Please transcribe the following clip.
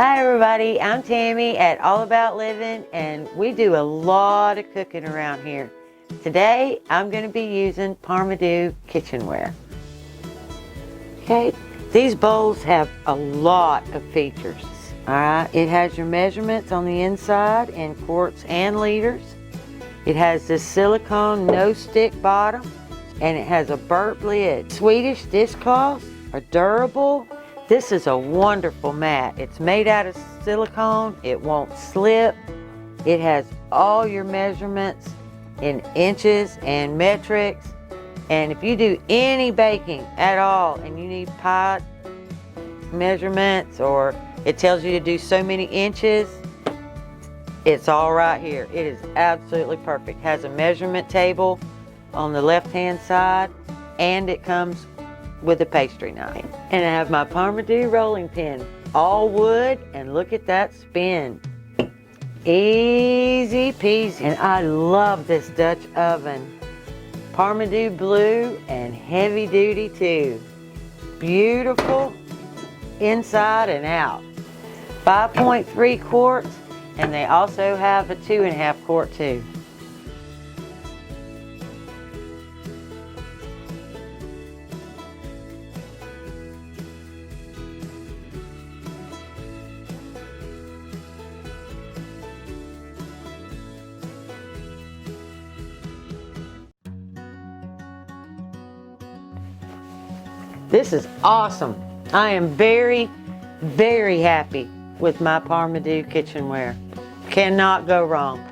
Hi everybody, I'm Tammy at All About Living, and we do a lot of cooking around here. Today I'm going to be using Parmedu Kitchenware. Okay, these bowls have a lot of features. Alright, it has your measurements on the inside in quarts and liters. It has this silicone no-stick bottom, and it has a burp lid. Swedish Dishcloths are durable. This is a wonderful mat. It's made out of silicone. It won't slip. It has all your measurements in inches and metrics. And if you do any baking at all and you need pie measurements, or it tells you to do so many inches, it's all right here. It is absolutely perfect. It has a measurement table on the left-hand side, and it comes with a pastry knife. And I have my Parmedu rolling pin, all wood, and look at that spin. Easy peasy. And I love this Dutch oven. Parmedu blue and heavy duty too. Beautiful inside and out. 5.3 quarts, and they also have a 2.5 quart too. This is awesome. I am very, very happy with my Parmedu kitchenware. Cannot go wrong.